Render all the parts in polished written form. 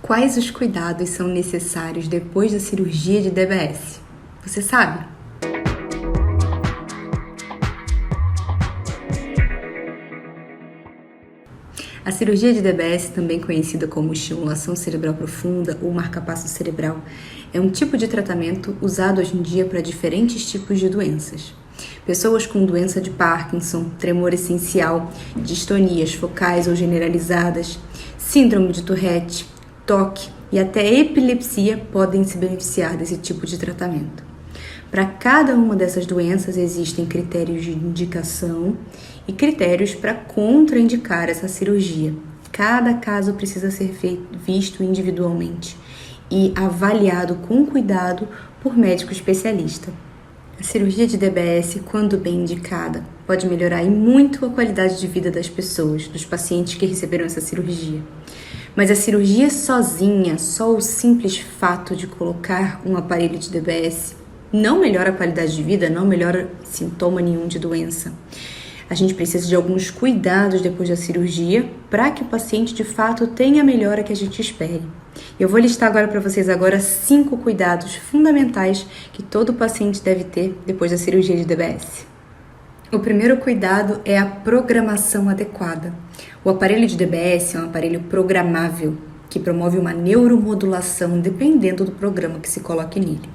Quais os cuidados são necessários depois da cirurgia de DBS? Você sabe? A cirurgia de DBS, também conhecida como estimulação cerebral profunda ou marca-passo cerebral, é um tipo de tratamento usado hoje em dia para diferentes tipos de doenças. Pessoas com doença de Parkinson, tremor essencial, distonias focais ou generalizadas, síndrome de Tourette, TOC e até epilepsia podem se beneficiar desse tipo de tratamento. Para cada uma dessas doenças existem critérios de indicação e critérios para contraindicar essa cirurgia. Cada caso precisa ser visto individualmente e avaliado com cuidado por médico especialista. A cirurgia de DBS, quando bem indicada, pode melhorar e muito a qualidade de vida das pessoas, dos pacientes que receberam essa cirurgia. Mas a cirurgia sozinha, só o simples fato de colocar um aparelho de DBS, não melhora a qualidade de vida, não melhora sintoma nenhum de doença. A gente precisa de alguns cuidados depois da cirurgia para que o paciente de fato tenha a melhora que a gente espere. Eu vou listar agora para vocês 5 cuidados fundamentais que todo paciente deve ter depois da cirurgia de DBS. O primeiro cuidado é a programação adequada. O aparelho de DBS é um aparelho programável que promove uma neuromodulação dependendo do programa que se coloque nele.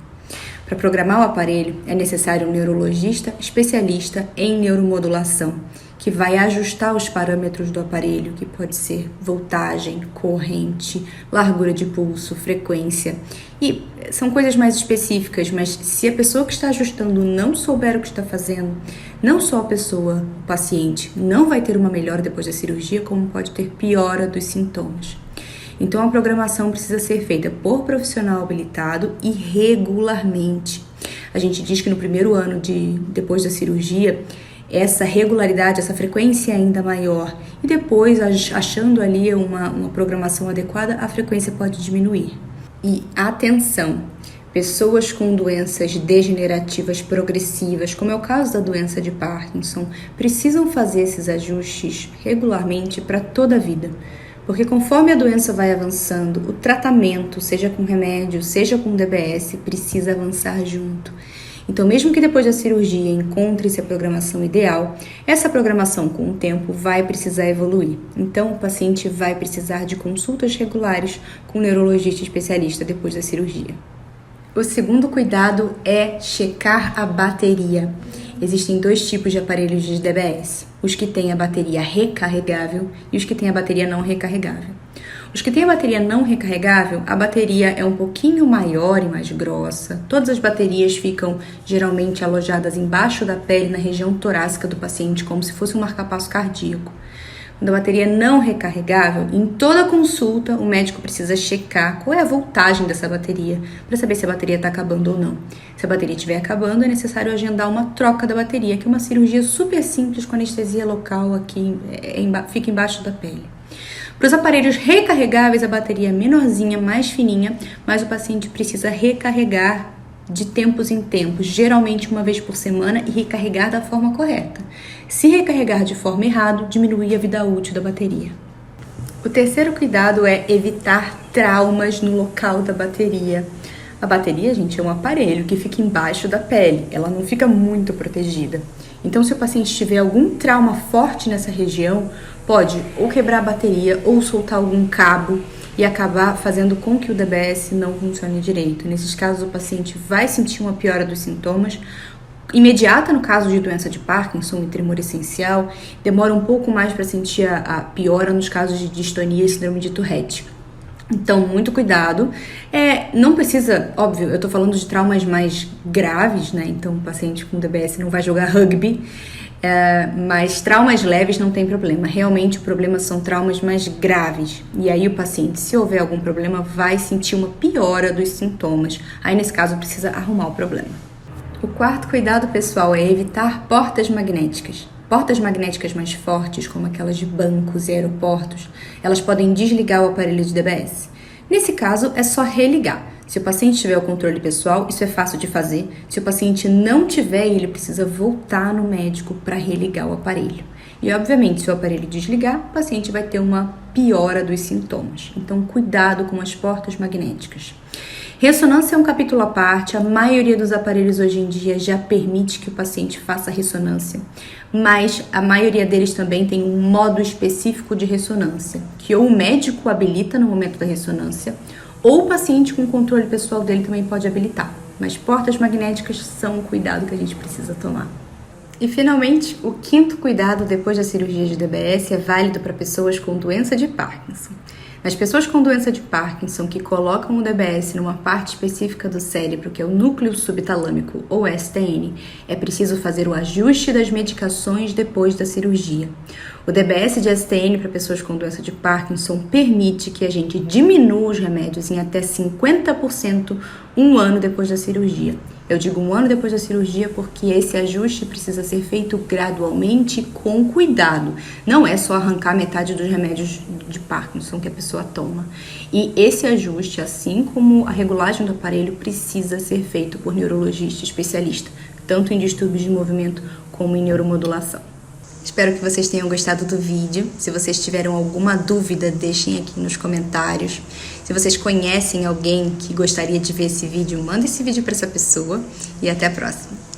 Para programar o aparelho, é necessário um neurologista especialista em neuromodulação, que vai ajustar os parâmetros do aparelho, que pode ser voltagem, corrente, largura de pulso, frequência. E são coisas mais específicas, mas se a pessoa que está ajustando não souber o que está fazendo, não só a pessoa, o paciente, não vai ter uma melhora depois da cirurgia, como pode ter piora dos sintomas. Então, a programação precisa ser feita por profissional habilitado e regularmente. A gente diz que no primeiro ano depois da cirurgia, essa regularidade, essa frequência é ainda maior. E depois, achando ali uma programação adequada, a frequência pode diminuir. E atenção! Pessoas com doenças degenerativas progressivas, como é o caso da doença de Parkinson, precisam fazer esses ajustes regularmente para toda a vida. Porque conforme a doença vai avançando, o tratamento, seja com remédio, seja com DBS, precisa avançar junto. Então, mesmo que depois da cirurgia encontre-se a programação ideal, essa programação com o tempo vai precisar evoluir. Então, o paciente vai precisar de consultas regulares com um neurologista especialista depois da cirurgia. O segundo cuidado é checar a bateria. Existem 2 tipos de aparelhos de DBS, os que têm a bateria recarregável e os que têm a bateria não recarregável. Os que têm a bateria não recarregável, a bateria é um pouquinho maior e mais grossa. Todas as baterias ficam geralmente alojadas embaixo da pele, na região torácica do paciente, como se fosse um marca-passo cardíaco. Quando a bateria não recarregável, em toda consulta, o médico precisa checar qual é a voltagem dessa bateria para saber se a bateria está acabando ou não. Se a bateria estiver acabando, é necessário agendar uma troca da bateria, que é uma cirurgia super simples com anestesia local aqui, fica embaixo da pele. Para os aparelhos recarregáveis, a bateria é menorzinha, mais fininha, mas o paciente precisa recarregar de tempos em tempos, geralmente uma vez por semana, e recarregar da forma correta. Se recarregar de forma errada, diminui a vida útil da bateria. O terceiro cuidado é evitar traumas no local da bateria. A bateria, gente, é um aparelho que fica embaixo da pele, ela não fica muito protegida. Então, se o paciente tiver algum trauma forte nessa região, pode ou quebrar a bateria ou soltar algum cabo e acabar fazendo com que o DBS não funcione direito. Nesses casos, o paciente vai sentir uma piora dos sintomas imediata no caso de doença de Parkinson e tremor essencial, demora um pouco mais para sentir a piora nos casos de distonia e síndrome de Tourette. Então, muito cuidado. Não precisa, óbvio, eu estou falando de traumas mais graves, né? Então, o paciente com DBS não vai jogar rugby, mas traumas leves não tem problema. Realmente, o problema são traumas mais graves. E aí, o paciente, se houver algum problema, vai sentir uma piora dos sintomas. Aí, nesse caso, precisa arrumar o problema. O quarto cuidado, pessoal, é evitar portas magnéticas. Portas magnéticas mais fortes, como aquelas de bancos e aeroportos, elas podem desligar o aparelho de DBS. Nesse caso, é só religar. Se o paciente tiver o controle pessoal, isso é fácil de fazer. Se o paciente não tiver, ele precisa voltar no médico para religar o aparelho. E, obviamente, se o aparelho desligar, o paciente vai ter uma piora dos sintomas. Então, cuidado com as portas magnéticas. Ressonância é um capítulo à parte, a maioria dos aparelhos hoje em dia já permite que o paciente faça ressonância, mas a maioria deles também tem um modo específico de ressonância, que ou o médico habilita no momento da ressonância, ou o paciente com o controle pessoal dele também pode habilitar. Mas portas magnéticas são um cuidado que a gente precisa tomar. E, finalmente, o quinto cuidado depois da cirurgia de DBS é válido para pessoas com doença de Parkinson. Nas pessoas com doença de Parkinson que colocam o DBS numa parte específica do cérebro, que é o núcleo subtalâmico, ou STN, é preciso fazer o ajuste das medicações depois da cirurgia. O DBS de STN para pessoas com doença de Parkinson permite que a gente diminua os remédios em até 50% um ano depois da cirurgia. Eu digo um ano depois da cirurgia porque esse ajuste precisa ser feito gradualmente com cuidado. Não é só arrancar metade dos remédios de Parkinson que a pessoa toma. E esse ajuste, assim como a regulagem do aparelho, precisa ser feito por neurologista especialista, tanto em distúrbios de movimento como em neuromodulação. Espero que vocês tenham gostado do vídeo. Se vocês tiveram alguma dúvida, deixem aqui nos comentários. Se vocês conhecem alguém que gostaria de ver esse vídeo, manda esse vídeo para essa pessoa. E até a próxima.